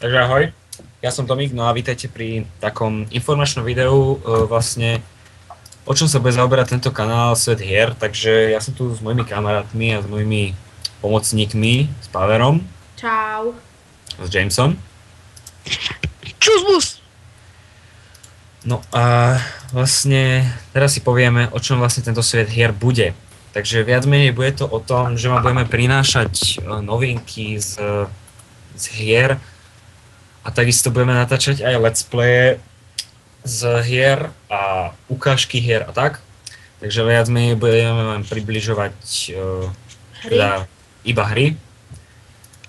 Takže ahoj, ja som Tomík, no a vítajte pri takom informačnom videu vlastne o čom sa bude zaoberať tento kanál Svet hier, takže ja som tu s mojimi kamarátmi a s mojimi pomocníkmi, s Paverom. Čau. S Jamesom. Čusbus! No a vlastne teraz si povieme, o čom vlastne tento Svet hier bude. Takže viac menej bude to o tom, že vám budeme prinášať novinky z hier a takisto budeme natáčať aj let's play z hier a ukážky hier a tak. Takže viac menej budeme vám približovať teda iba hry.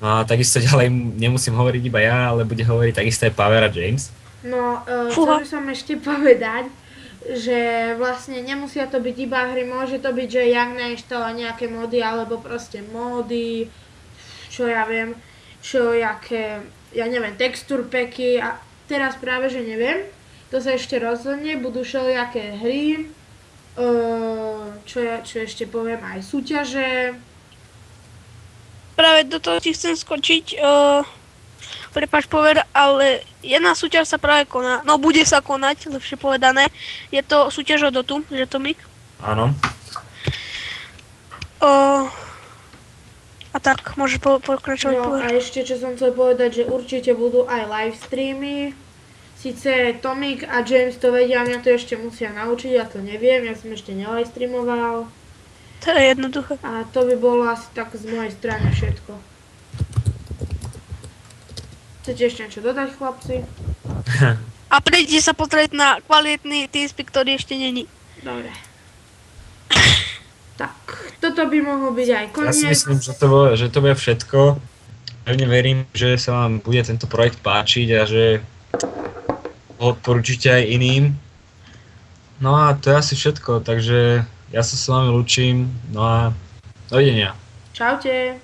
No a takisto ďalej nemusím hovoriť iba ja, ale bude hovoriť takisto aj Paver a James. No, chcel by som ešte povedať, že vlastne nemusia to byť iba hry, môže to byť, že jak nainštalovať nejaké mody, alebo proste mody, čo ja viem, ja neviem, texture packy a teraz práve, že neviem, to sa ešte rozhodne, budú všelijaké hry, čo ešte poviem, aj súťaže. Práve do toho ti chcem skočiť, prepáč Pover, ale jedna súťaž sa práve koná, no bude sa konať, lepšie povedané, je to súťaž o Dotu, že Tomík? Áno. A tak, môžeš pokračovať. No a ešte čo som chcel povedať, že určite budú aj live streamy. Sice Tomík a James to vedia, mňa to ešte musia naučiť, ja to neviem, ja som ešte nelive streamoval. To je jednoduché. A to by bolo asi tak z mojej strany všetko. Chcete ešte niečo dodať, chlapci? A príďte sa pozrieť na kvalitný TeamSpeak, ktorý ešte není. Dobre. Tak, toto by mohol byť aj koniec. Ja si myslím, že to bude všetko. Pevne verím, že sa vám bude tento projekt páčiť a že ho odporúčite aj iným. No a to je asi všetko, takže ja sa s vami lúčim, no a dovidenia. Čaute.